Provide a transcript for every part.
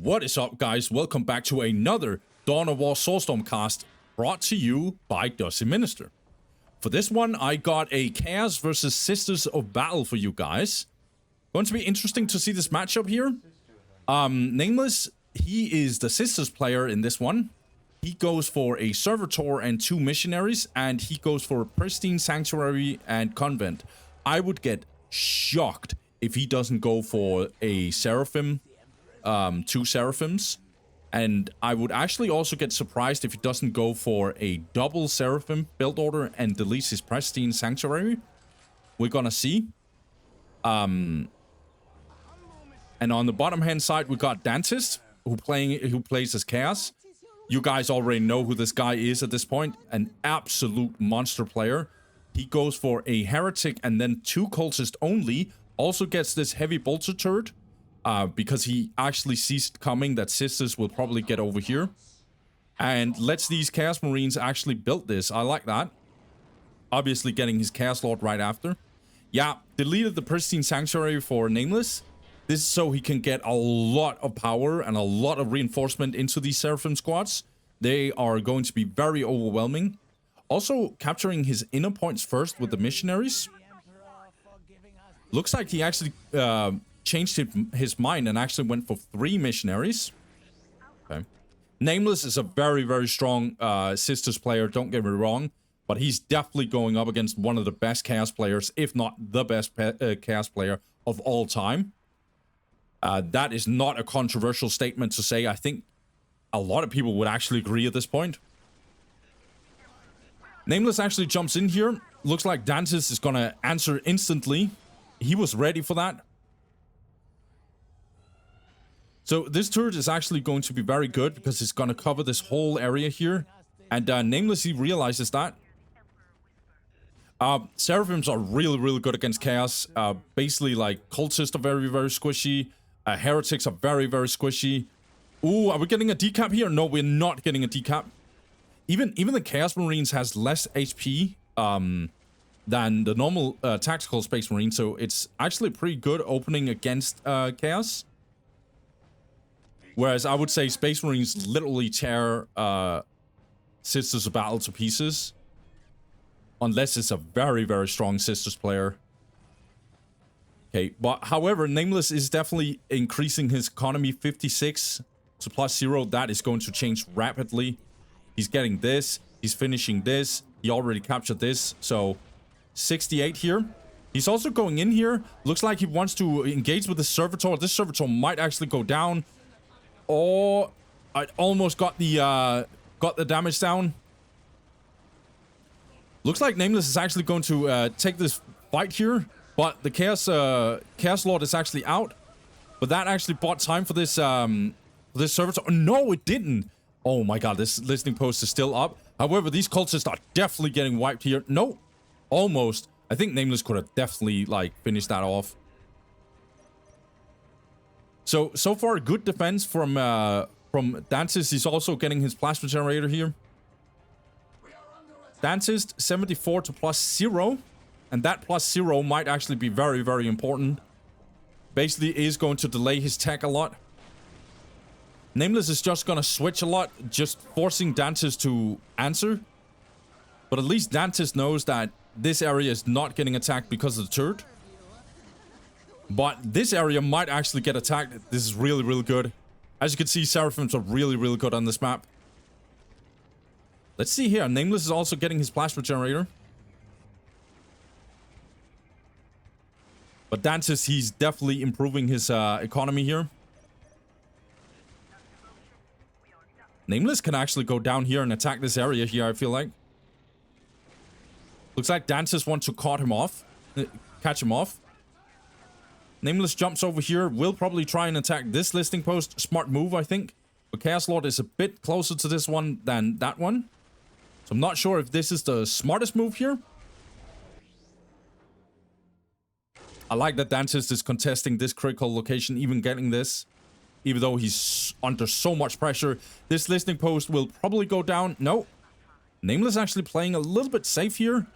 What is up, guys? Welcome back to another Dawn of War Soulstorm cast brought to you by Dusty Minister. For this one, I got a Chaos versus Sisters of Battle for you guys. Going to be interesting to see this matchup here. Nameless, he is the Sisters player in this one. He goes for a Servitor and 2 Missionaries, and he goes for a Pristine Sanctuary and Convent. I would get shocked if he doesn't go for a Seraphim, 2 Seraphims. And I would actually also get surprised if he doesn't go for a double Seraphim build order and deletes his Pristine Sanctuary. We're gonna see. And on the bottom hand side, we got Dantist, who plays as Chaos. You guys already know who this guy is at this point. An absolute monster player. He goes for a Heretic and then 2 Cultist only. Also gets this heavy bolter turret. Because he actually sees it coming that Sisters will probably get over here. And lets these Chaos Marines actually build this. I like that. Obviously getting his Chaos Lord right after. Yeah, deleted the Pristine Sanctuary for Nameless. This is so he can get a lot of power and a lot of reinforcement into these Seraphim squads. They are going to be very overwhelming. Also capturing his inner points first with the Missionaries. Looks like he actually changed his mind and actually went for 3 Missionaries. Okay. Nameless is a very, very strong Sisters player, don't get me wrong. But he's definitely going up against one of the best Chaos players, if not the best Chaos player of all time. That is not a controversial statement to say. I think a lot of people would actually agree at this point. Nameless actually jumps in here. Looks like Dantist is going to answer instantly. He was ready for that. So this turret is actually going to be very good because it's going to cover this whole area here. And Nameless, he realizes that. Seraphims are really, really good against Chaos. Basically, like, Cultists are very, very squishy. Heretics are very, very squishy. Ooh, are we getting a decap here? No, we're not getting a decap. Even the Chaos Marines has less HP than the normal tactical Space Marine. So it's actually pretty good opening against Chaos. Whereas I would say Space Marines literally tear Sisters of Battle to pieces. Unless it's a very, very strong Sisters player. Okay, but however, Nameless is definitely increasing his economy 56 to +0. That is going to change rapidly. He's getting this. He's finishing this. He already captured this. So 68 here. He's also going in here. Looks like he wants to engage with the Servitor. This Servitor might actually go down. Oh, I almost got the damage down. Looks like Nameless is actually going to take this fight here, but the Chaos Lord is actually out. But that actually bought time for this Servitor. Oh, no, it didn't. Oh my god, this listening post is still up. However, these cultists are definitely getting wiped here. No, almost. I think Nameless could have definitely like finished that off. So far, good defense from Dantist. He's also getting his plasma generator here. Dantist 74 to +0, and that +0 might actually be very, very important. Basically, is going to delay his tech a lot. Nameless is just gonna switch a lot, just forcing Dantist to answer. But at least Dantist knows that this area is not getting attacked because of the turret. But this area might actually get attacked. This is really, really good. As you can see, Seraphims are really, really good on this map. Let's see here. Nameless is also getting his plasma generator. But Dantist, he's definitely improving his economy here. Nameless can actually go down here and attack this area here, I feel like. Looks like Dantist wants to catch him off. Nameless jumps over here. Will probably try and attack this listing post. Smart move, I think. But Chaos Lord is a bit closer to this one than that one. So I'm not sure if this is the smartest move here. I like that Dantist is contesting this critical location, even getting this. Even though he's under so much pressure. This listing post will probably go down. No. Nameless actually playing a little bit safe here.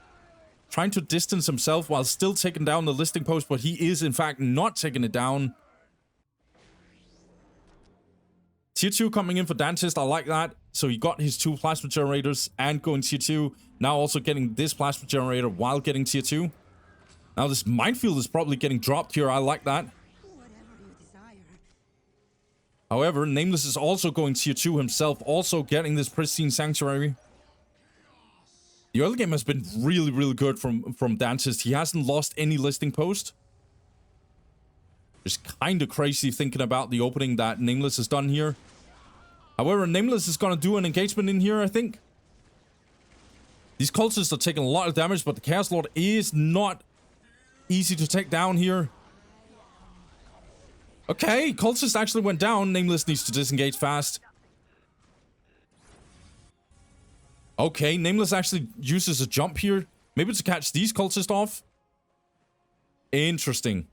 Trying to distance himself while still taking down the listing post, but he is in fact not taking it down. Tier 2 coming in for Dantist. I like that. So he got his 2 plasma generators and going tier 2. Now also getting this plasma generator while getting tier 2. Now this minefield is probably getting dropped here. I like that. However, Nameless is also going tier 2 himself. Also getting this pristine sanctuary. The early game has been really, really good from Dantist. He hasn't lost any listing post. Just kind of crazy thinking about the opening that Nameless has done here. However, Nameless is going to do an engagement in here, I think. These cultists are taking a lot of damage, but the Chaos Lord is not easy to take down here. Okay, cultist actually went down. Nameless needs to disengage fast. Okay, Nameless actually uses a jump here. Maybe to catch these cultists off. Interesting.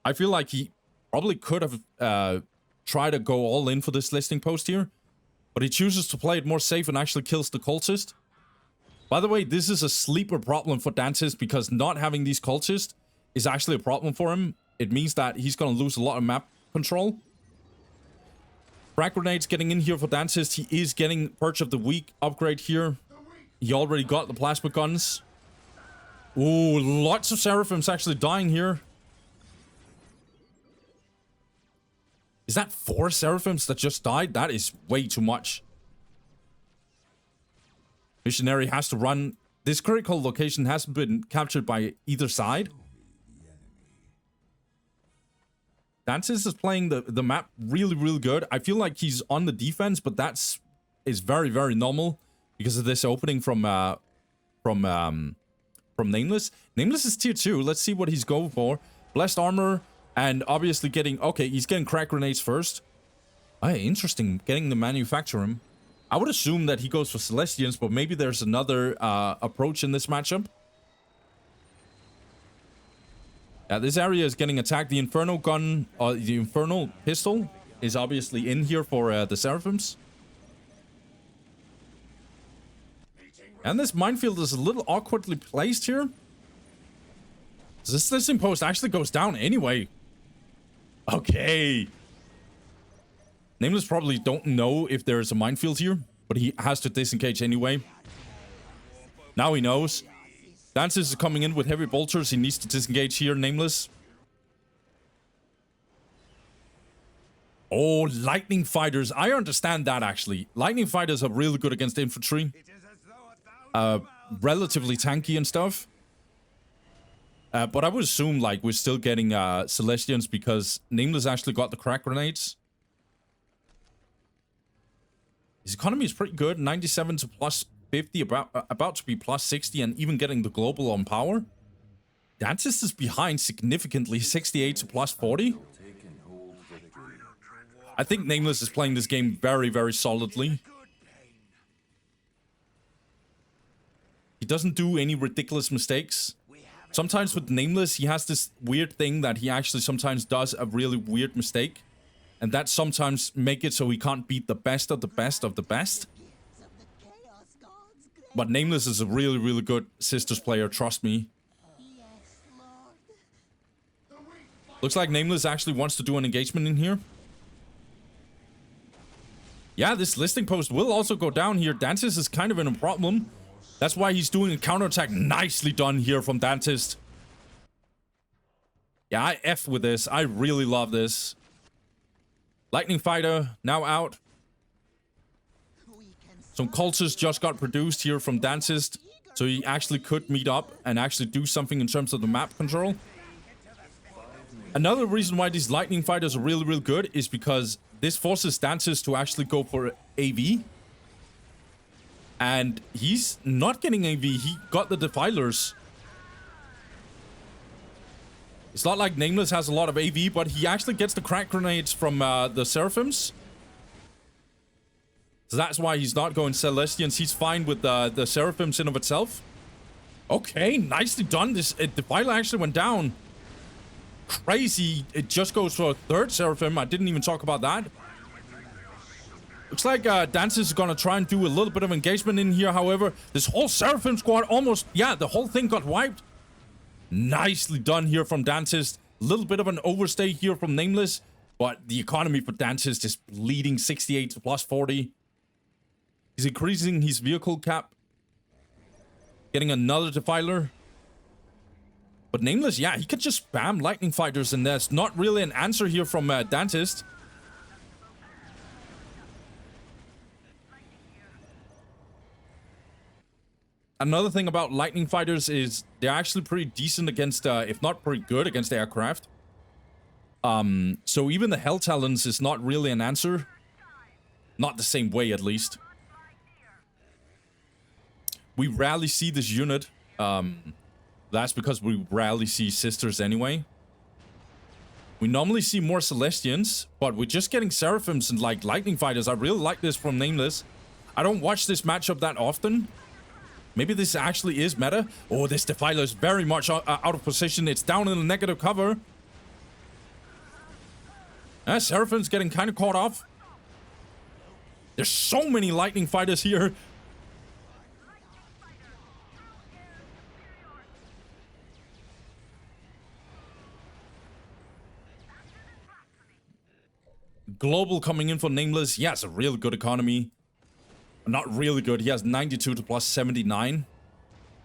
I feel like he probably could have tried to go all in for this listing post here. But he chooses to play it more safe and actually kills the cultist. By the way, this is a sleeper problem for Dantist because not having these cultists is actually a problem for him. It means that he's going to lose a lot of map control. Frag grenades getting in here for Dantist. He is getting Purge of the Week upgrade here. He already got the plasma guns. Ooh, lots of Seraphims actually dying here. Is that 4 Seraphims that just died? That is way too much. Missionary has to run. This critical location hasn't been captured by either side. Dantist is playing the map really, really good. I feel like he's on the defense, but is very, very normal because of this opening from Nameless. Nameless is tier 2. Let's see what he's going for. Blessed armor, and obviously getting... Okay, he's getting crack grenades first. Hey, interesting. Getting the manufacturer. I would assume that he goes for Celestians, but maybe there's another approach in this matchup. This area is getting attacked. The Inferno gun, the Infernal pistol is obviously in here for the Seraphims. And this minefield is a little awkwardly placed here. This listing post actually goes down anyway. Okay. Nameless probably don't know if there's a minefield here, but he has to disengage anyway. Now he knows. Dantist is coming in with heavy bolters. He needs to disengage here, Nameless. Oh, lightning fighters. I understand that, actually. Lightning fighters are really good against infantry. Relatively tanky and stuff. But I would assume, like, we're still getting Celestians because Nameless actually got the crack grenades. His economy is pretty good. 97 to plus 50, about to be plus 60, and even getting the global on power. Dantist is behind significantly, 68 to plus 40. I think Nameless is playing this game very, very solidly. He doesn't do any ridiculous mistakes. Sometimes with Nameless, he has this weird thing that he actually sometimes does a really weird mistake. And that sometimes make it so he can't beat the best of the best of the best. But Nameless is a really, really good Sisters player, trust me. Looks like Nameless actually wants to do an engagement in here. Yeah, this listing post will also go down here. Dantist is kind of in a problem. That's why he's doing a counterattack. Nicely done here from Dantist. Yeah, I F with this. I really love this. Lightning Fighter now out. Some cultists just got produced here from Dantist. So he actually could meet up and actually do something in terms of the map control. Another reason why these Lightning Fighters are really, really good is because this forces Dantist to actually go for AV. And he's not getting AV. He got the Defilers. It's not like Nameless has a lot of AV, but he actually gets the crack grenades from the Seraphims. So that's why he's not going Celestians. He's fine with the Seraphims in of itself. Okay, nicely done. This Defiler actually went down. Crazy. It just goes for a third Seraphim. I didn't even talk about that. Looks like Dantist is going to try and do a little bit of engagement in here. However, this whole Seraphim squad almost... Yeah, the whole thing got wiped. Nicely done here from Dantist. little bit of an overstay here from Nameless, but the economy for Dantist is bleeding 68 to plus 40. He's increasing his vehicle cap. Getting another Defiler. But Nameless, yeah, he could just spam Lightning Fighters, and there's not really an answer here from Dantist. Another thing about Lightning Fighters is they're actually pretty decent against, if not pretty good, against aircraft. So even the Hell Talons is not really an answer. Not the same way, at least. We rarely see this unit. That's because we rarely see Sisters anyway. We normally see more Celestians, but we're just getting Seraphims and, like, Lightning Fighters. I really like this from Nameless. I don't watch this matchup that often. Maybe this actually is meta. Oh, this Defiler is very much out of position. It's down in the negative cover. Seraphim's getting kind of caught off. There's so many Lightning Fighters here. Global coming in for Nameless. He has a real good economy. Not really good. He has 92 to plus 79.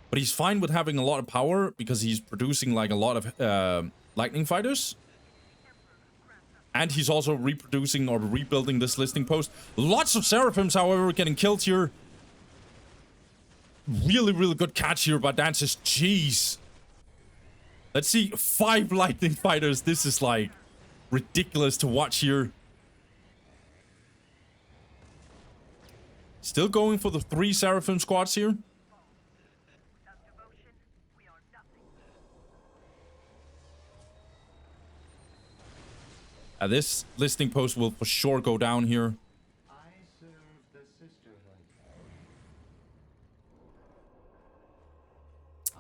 But he's fine with having a lot of power because he's producing like a lot of Lightning Fighters. And he's also reproducing or rebuilding this listing post. Lots of Seraphims, however, getting killed here. Really, really good catch here by Dantist. Jeez. Let's see. 5 Lightning Fighters. This is like ridiculous to watch here. Still going for the 3 Seraphim squads here. This listing post will for sure go down here.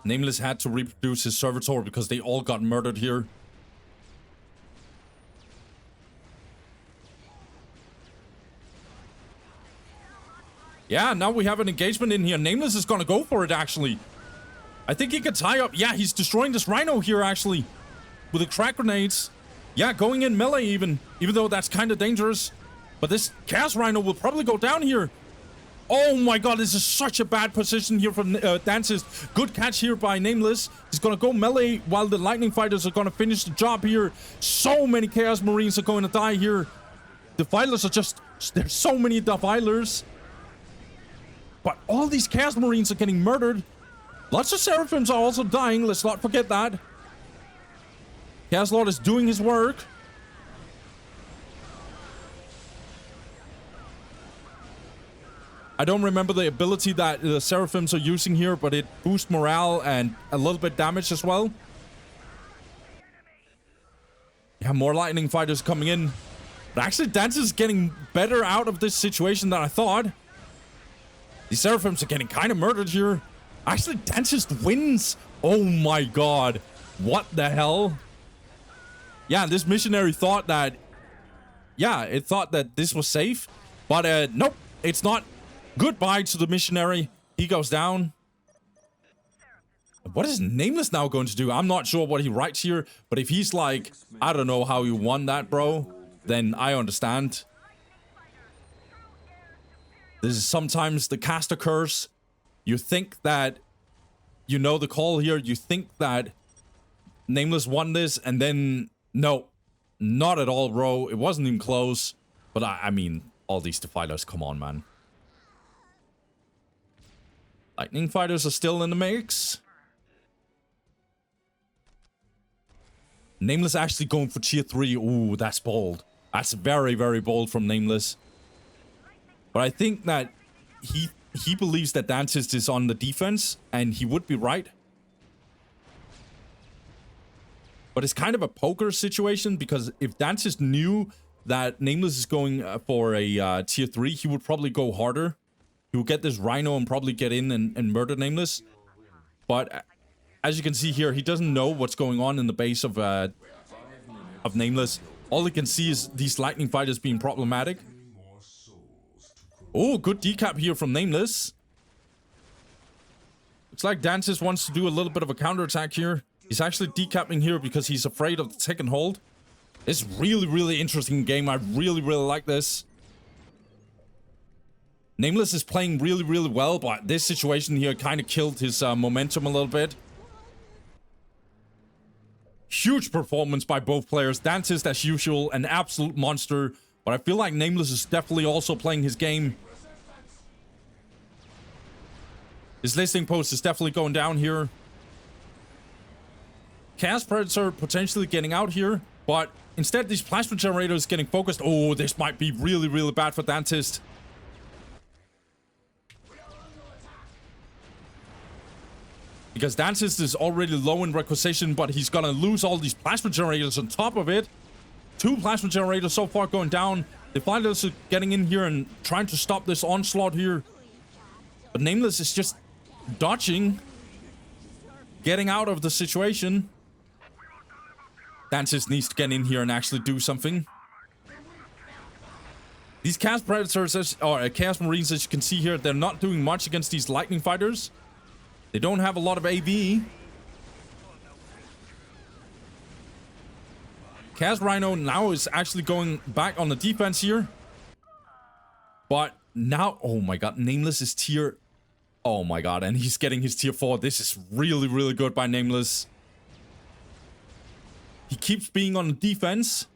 Nameless had to reproduce his servitor because they all got murdered here. Yeah, now we have an engagement in here. Nameless is gonna go for it, actually. I think he could tie up. Yeah, he's destroying this Rhino here, actually. With the crack grenades. Yeah, going in melee even though that's kind of dangerous. But this Chaos Rhino will probably go down here. Oh my god, this is such a bad position here from Dantist. Good catch here by Nameless. He's gonna go melee while the Lightning Fighters are gonna finish the job here. So many Chaos Marines are going to die here. Defilers are just... There's so many Defilers. But all these Chaos Marines are getting murdered. Lots of Seraphims are also dying. Let's not forget that. Chaos Lord is doing his work. I don't remember the ability that the Seraphims are using here, but it boosts morale and a little bit damage as well. Yeah, more Lightning Fighters coming in. But actually, Dantist is getting better out of this situation than I thought. The Seraphims are getting kind of murdered here. Actually, Dantist wins. Oh my god. What the hell? Yeah, this missionary thought that... Yeah, it thought that this was safe. But, nope, it's not. Goodbye to the missionary. He goes down. What is Nameless now going to do? I'm not sure what he writes here. But if he's like, I don't know how you won that, bro, then I understand. This is sometimes the caster curse. You think that you know the call here. You think that Nameless won this, and then no, not at all, bro. It wasn't even close. But I mean, all these Defilers, come on, man. Lightning Fighters are still in the mix. Nameless actually going for tier 3. Ooh, that's bold. That's very, very bold from Nameless. But I think that he believes that Dantist is on the defense, and he would be right. But it's kind of a poker situation, because if Dantist knew that Nameless is going for a tier 3, he would probably go harder. He would get this Rhino and probably get in and murder Nameless. But as you can see here, he doesn't know what's going on in the base of Nameless. All he can see is these Lightning Fighters being problematic. Oh, good decap here from Nameless. Looks like Dantist wants to do a little bit of a counterattack here. He's actually decapping here because he's afraid of the second hold. It's really, really interesting game. I really, really like this. Nameless is playing really, really well, but this situation here kind of killed his momentum a little bit. Huge performance by both players. Dantist, as usual, an absolute monster. But I feel like Nameless is definitely also playing his game. His listing post is definitely going down here. Chaos Predator potentially getting out here. But instead, these plasma generators getting focused. Oh, this might be really, really bad for Dantist. Because Dantist is already low in requisition, but he's gonna lose all these plasma generators on top of it. 2 plasma generators so far going down. The fighters are getting in here and trying to stop this onslaught here. But Nameless is just dodging. Getting out of the situation. Dantist needs to get in here and actually do something. These Chaos Predators, or Chaos Marines, as you can see here, they're not doing much against these Lightning Fighters. They don't have a lot of AV. Chaos Rhino now is actually going back on the defense here. But now, oh my god, Nameless is tier... Oh my god, and he's getting his tier 4. This is really, really good by Nameless. He keeps being on the defense.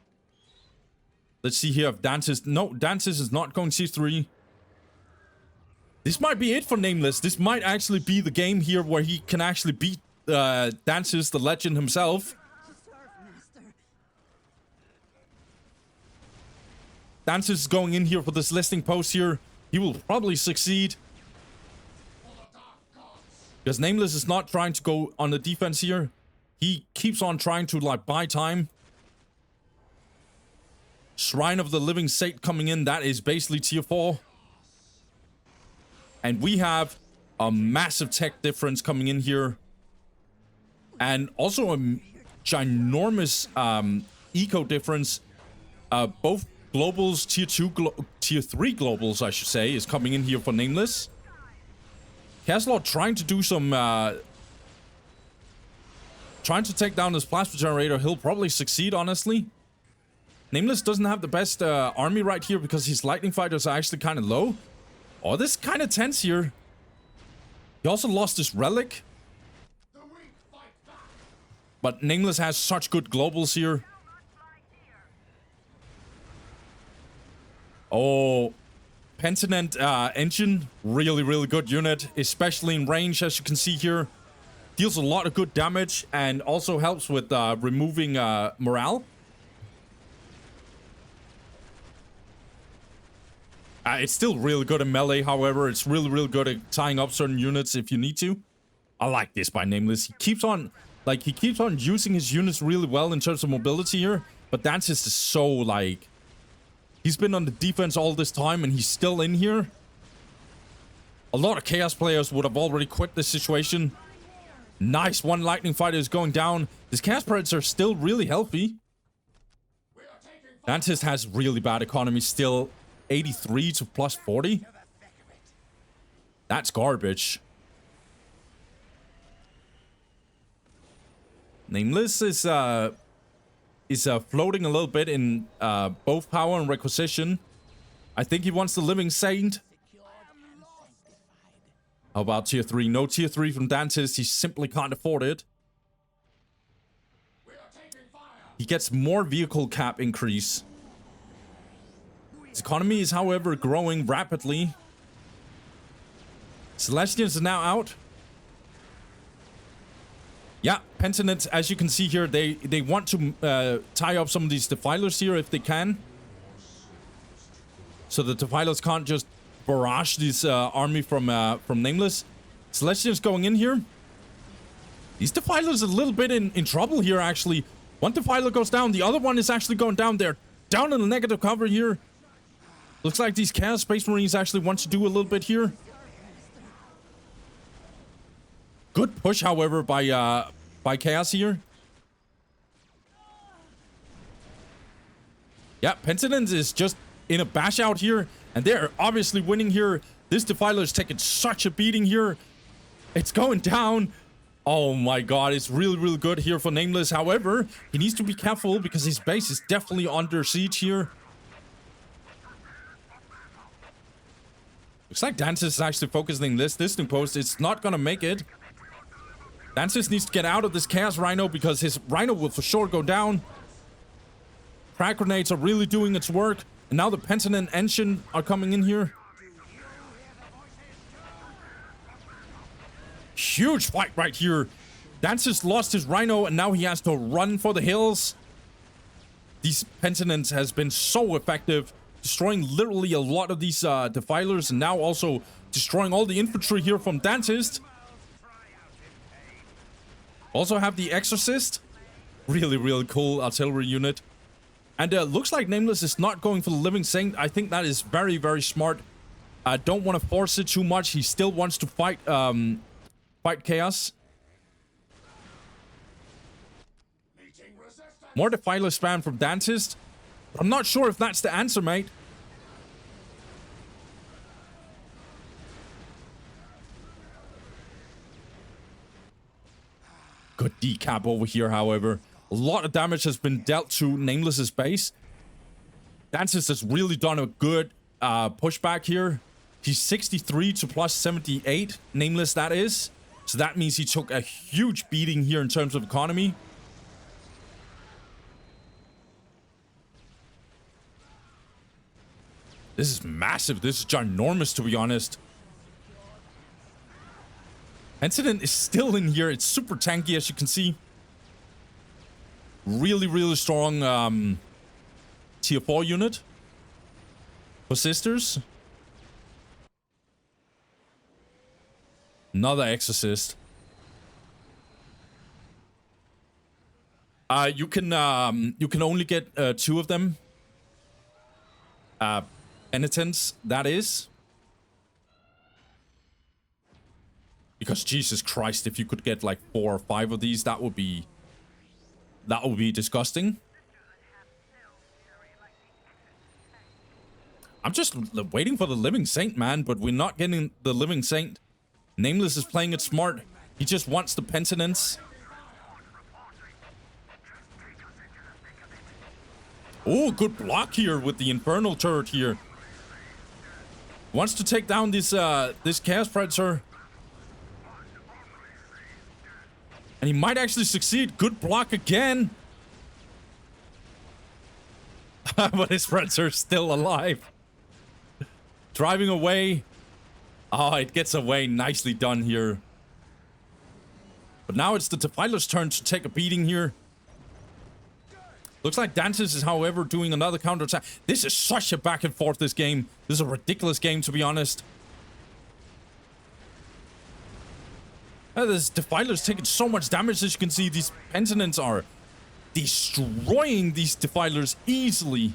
Let's see here if Dantist... No, Dantist is not going tier 3. This might be it for Nameless. This might actually be the game here where he can actually beat Dantist, the legend himself. Dantist is going in here for this listing post here. He will probably succeed. Because Nameless is not trying to go on the defense here. He keeps on trying to, like, buy time. Shrine of the Living Saint coming in. That is basically tier 4. And we have a massive tech difference coming in here. And also a ginormous eco difference. Both globals, tier 2, tier 3 globals, I should say, is coming in here for Nameless. Caslot trying to do some... trying to take down this plasma generator. He'll probably succeed, honestly. Nameless doesn't have the best army right here because his lightning fighters are actually kind of low. Oh, this is kind of tense here. He also lost his relic. But Nameless has such good globals here. Oh, Pentinent engine. Really, really good unit. Especially in range, as you can see here. Deals a lot of good damage and also helps with removing morale. It's still really good in melee, however. It's really, really good at tying up certain units if you need to. I like this by Nameless. He keeps on, like, he keeps on using his units really well in terms of mobility here. But Dantist is so, like... He's been on the defense all this time and he's still in here. A lot of Chaos players would have already quit this situation. Nice, one Lightning Fighter is going down. These Chaos Predators are still really healthy. Dantist has really bad economy still. 83 to plus 40. That's garbage. Nameless is floating a little bit in both power and requisition. I think he wants the Living Saint. How about tier 3? No tier 3 from Dantist. He simply can't afford it. He gets more vehicle cap increase. His economy is, however, growing rapidly. Celestians are now out. Yeah, Pentinent, as you can see here, they want to tie up some of these defilers here if they can. So the defilers can't just barrage this army from Nameless. Celestians going in here. These defilers are a little bit in trouble here, actually. One defiler goes down, the other one is actually going down there. Down in the negative cover here. Looks like these Chaos Space Marines actually want to do a little bit here. Good push, however, by Chaos here. Yeah, Pentinent is just in a bash out here, and they're obviously winning here. This Defiler is taking such a beating here. It's going down. Oh my god, it's really, really good here for Nameless. However, he needs to be careful because his base is definitely under siege here. Looks like Dantist is actually focusing this listening post. It's not gonna make it. Dantist needs to get out of this Chaos Rhino because his Rhino will for sure go down. Crack grenades are really doing its work. And now the Pentiment Engine are coming in here. Huge fight right here. Dantist lost his Rhino and now he has to run for the hills. These Pentiments has been so effective, destroying literally a lot of these defilers and now also destroying all the infantry here from Dantist. Also have the Exorcist. Really, really cool artillery unit. And looks like Nameless is not going for the Living Saint. I think that is very, very smart. I don't want to force it too much. He still wants to fight Chaos. More Defiler spam from Dantist. But I'm not sure if that's the answer, mate. Good decap over here, however. A lot of damage has been dealt to Nameless's base. Dantist has really done a good pushback here. He's 63 to plus 78. Nameless, that is. So that means he took a huge beating here in terms of economy. This is massive. This is ginormous, to be honest. Incident is still in here. It's super tanky, as you can see. Really, really strong tier 4 unit. For Sisters. Another Exorcist. You can only get 2 of them. Penitents, that is. Because Jesus Christ, if you could get like 4 or 5 of these, that would be disgusting. I'm just waiting for the Living Saint, man, but we're not getting the Living Saint. Nameless is playing it smart. He just wants the penitence. Oh, good block here with the Infernal turret here. Wants to take down this Chaos Predator. And he might actually succeed. Good block again. But his Predator is still alive. Driving away. Oh, it gets away. Nicely done here. But now it's the Defiler's turn to take a beating here. Looks like Dantist is, however, doing another counterattack. This is such a back and forth, this game. This is a ridiculous game, to be honest. This Defiler's taking so much damage, as you can see. These Penitents are destroying these Defilers easily.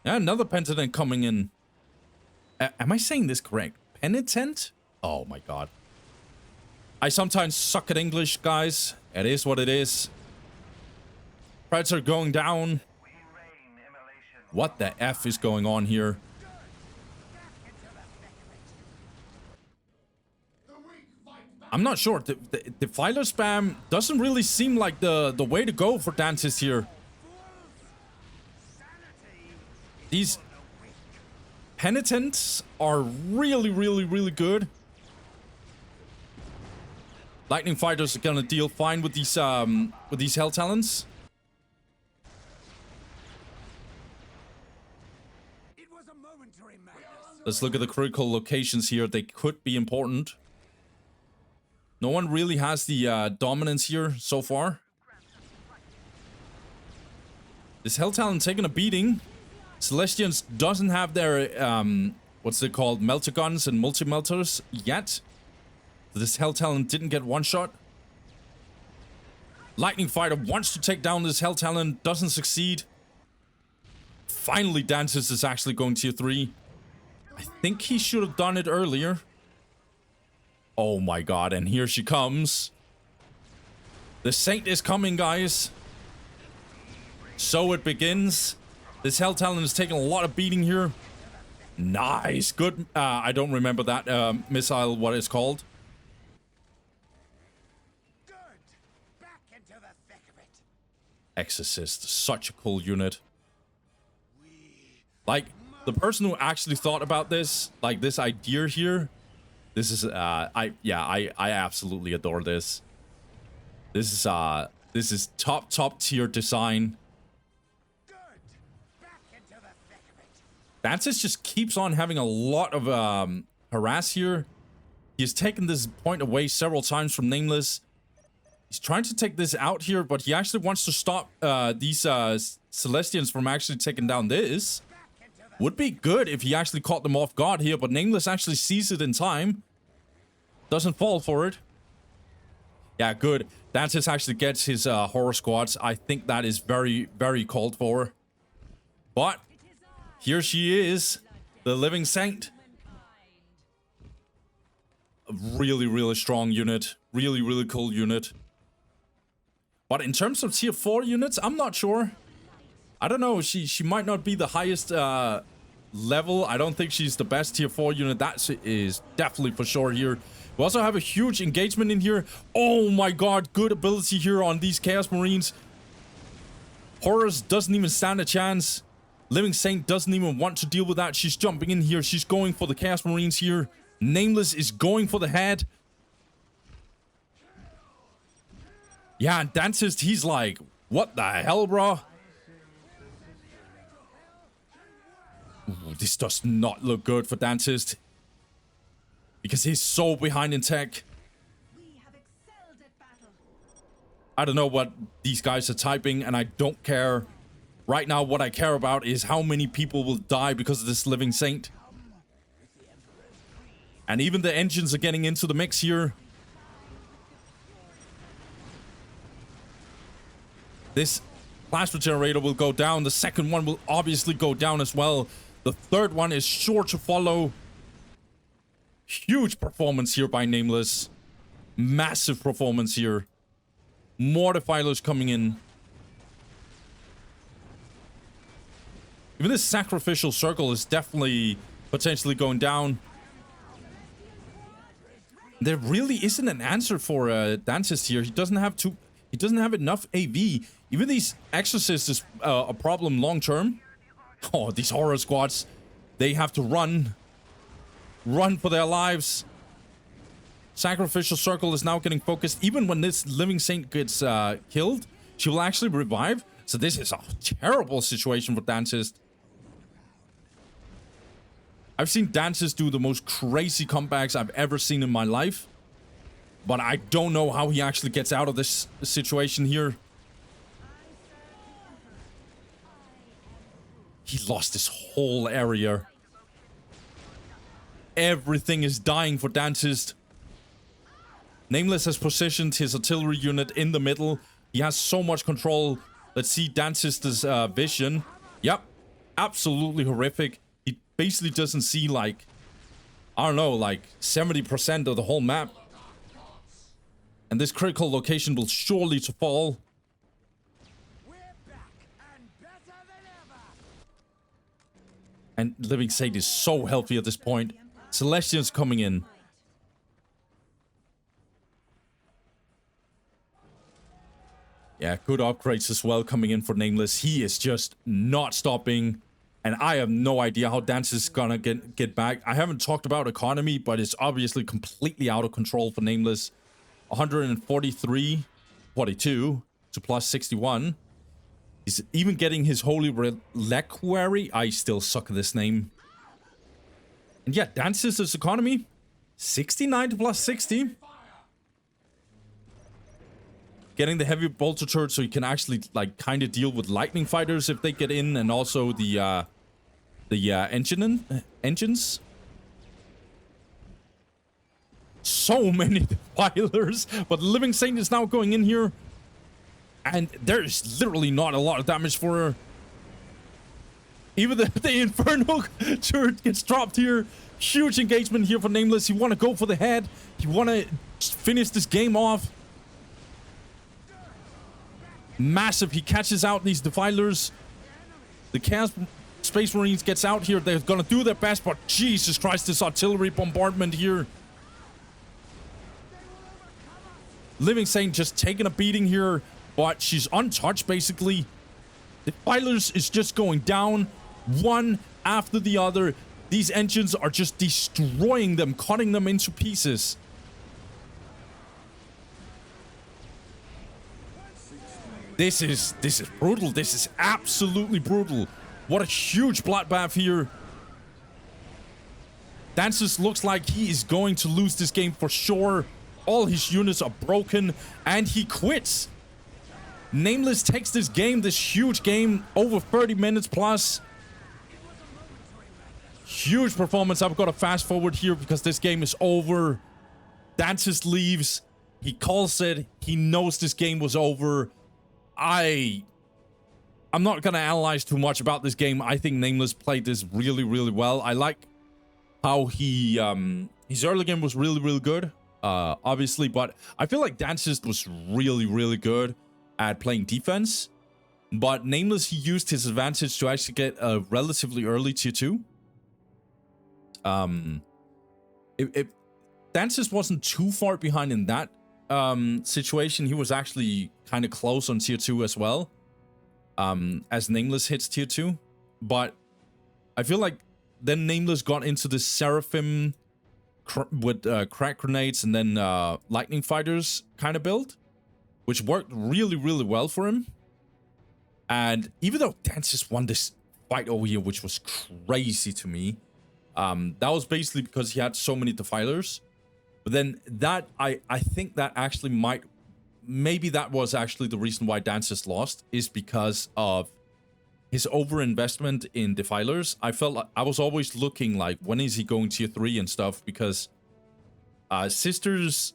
Yeah, another Penitent coming in. Am I saying this correct? Penitent? Oh my god. I sometimes suck at English, guys. It is what it is. Predator going down. What the F is going on here? I'm not sure. The Defiler spam doesn't really seem like the way to go for Dantist here. These Penitents are really, really, really good. Lightning Fighters are gonna deal fine with these Hell Talons. Let's look at the critical locations here. They could be important. No one really has the dominance here so far. This Hell Talon taking a beating. Celestians doesn't have their what's it called, melter guns and multi-melters yet. This Hell Talon didn't get one shot. Lightning Fighter wants to take down this Hell Talon, doesn't succeed. Finally, Dantist is actually going tier 3. I think he should have done it earlier. Oh my god, and here she comes. The Saint is coming, guys. So it begins. This Hell Talon is taking a lot of beating here. Nice. Good. I don't remember that missile, what it's called. Good. Back into the thick of it. Exorcist. Such a cool unit. Like, the person who actually thought about this, like this idea here, this is, I absolutely adore this. This is top tier design. Good. Back into the thick of it. Dantist just keeps on having a lot of harass here. He's taken this point away several times from Nameless. He's trying to take this out here, but he actually wants to stop these Celestians from actually taking down this. Would be good if he actually caught them off guard here, but Nameless actually sees it in time. Doesn't fall for it. Yeah, good. Dantist actually gets his horror squads. I think that is very, very called for. But here she is, the Living Saint. A really, really strong unit. Really, really cool unit. But in terms of tier 4 units, I'm not sure. I don't know. She might not be the highest level. I don't think she's the best tier 4 unit. That is definitely for sure here. We also have a huge engagement in here. Oh my god, good ability here on these Chaos Marines. Horus doesn't even stand a chance. Living Saint doesn't even want to deal with that. She's jumping in here. She's going for the Chaos Marines here. Nameless is going for the head. Yeah, and Dantist, he's like, what the hell, bro? Ooh, this does not look good for Dantist. Because he's so behind in tech. I don't know what these guys are typing, and I don't care. Right now, what I care about is how many people will die because of this Living Saint. And even the engines are getting into the mix here. This plasma generator will go down. The second one will obviously go down as well. The third one is sure to follow. Huge performance here by Nameless. Massive performance here. More defilers coming in. Even this sacrificial circle is definitely potentially going down. There really isn't an answer for Dantist here. He doesn't have enough AV. Even these exorcists is a problem long term. Oh, these horror squads. They have to run. Run for their lives. Sacrificial circle is now getting focused. Even when this Living Saint gets killed, she will actually revive. So this is a terrible situation for Dantist. I've seen Dantist do the most crazy comebacks I've ever seen in my life. But I don't know how he actually gets out of this situation here. He lost this whole area. Everything is dying for Dantist. Nameless has positioned his artillery unit in the middle. He has so much control. Let's see Dantist's vision. Yep. Absolutely horrific. He basically doesn't see, like, I don't know, like 70% of the whole map. And this critical location will surely to fall. We're back and better than ever. And Living Saint is so healthy at this point. Celestians coming in. Yeah, good upgrades as well coming in for Nameless. He is just not stopping. And I have no idea how Dantist is gonna get back. I haven't talked about economy, but it's obviously completely out of control for Nameless. 143, 42 to plus 61. He's even getting his Holy Reliquary. I still suck at this name. And yeah, Dantist's economy, 69 to plus 60. Getting the heavy bolter turret so he can actually, like, kind of deal with lightning fighters if they get in, and also the engines. So many defilers, but Living Saint is now going in here, and there's literally not a lot of damage for her. Even the Inferno turret gets dropped here. Huge engagement here for Nameless. You want to go for the head. You want to finish this game off. Massive. He catches out these defilers. The Chaos Space Marines gets out here. They're gonna do their best, but Jesus Christ, this artillery bombardment here. Living Saint just taking a beating here, but she's untouched, basically. The Defilers is just going down, one after the other. These engines are just destroying them, cutting them into pieces. This is brutal. This is absolutely brutal. What a huge bloodbath here. Dantist looks like he is going to lose this game for sure. All his units are broken, and he quits. Nameless takes this game, this huge game, over 30 minutes plus. Huge performance. I've got to fast forward here because this game is over. Dantist leaves. He calls it. He knows this game was over. I'm not going to analyze too much about this game. I think Nameless played this really, really well. I like how he, his early game was really, really good, obviously, but I feel like Dantist was really, really good at playing defense. But Nameless, he used his advantage to actually get a relatively early tier 2. If Dantist wasn't too far behind in that situation, he was actually kind of close on tier 2 as well, as Nameless hits tier 2. But I feel like then Nameless got into the Seraphim with crack grenades and then lightning fighters kind of build, which worked really, really well for him. And even though Dantist won this fight over here, which was crazy to me, that was basically because he had so many Defilers. But then that, I think that actually maybe that was actually the reason why Dantist lost, is because of his overinvestment in Defilers. I felt like I was always looking like, when is he going tier 3 and stuff? Because Sisters,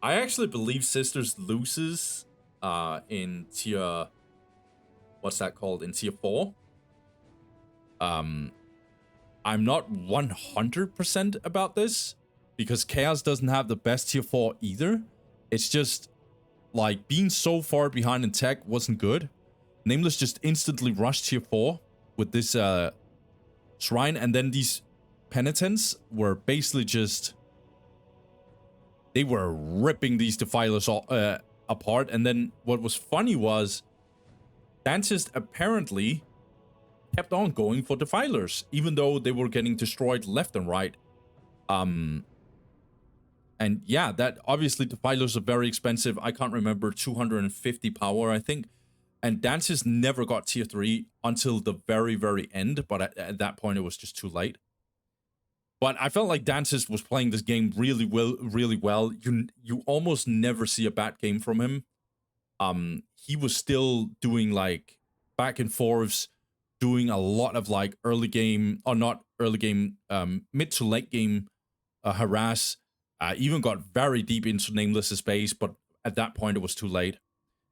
I actually believe Sisters loses in tier, what's that called? In tier 4. I'm not 100% about this, because Chaos doesn't have the best tier 4 either. It's just like being so far behind in tech wasn't good. Nameless just instantly rushed tier 4 with this shrine, and then these penitents were basically just, they were ripping these Defilers all, apart. And then what was funny was Dantist apparently kept on going for Defilers, even though they were getting destroyed left and right. And yeah, that obviously Defilers are very expensive. I can't remember, 250 power, I think. And Dantist never got tier 3 until the very, very end. But at that point, it was just too late. But I felt like Dantist was playing this game really well. You almost never see a bad game from him. He was still doing like back and forths, doing a lot of like early game, or not early game, mid to late game harass. Even got very deep into Nameless's base, but at that point it was too late.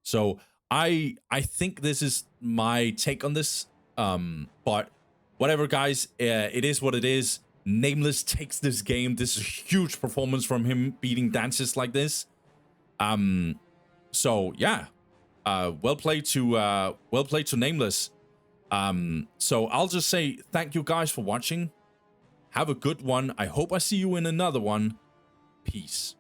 So I think this is my take on this. But whatever, guys, it is what it is. Nameless takes this game. This is a huge performance from him, beating Dantist like this. So yeah, well played to Nameless. So I'll just say thank you guys for watching. Have a good one. I hope I see you in another one. Peace.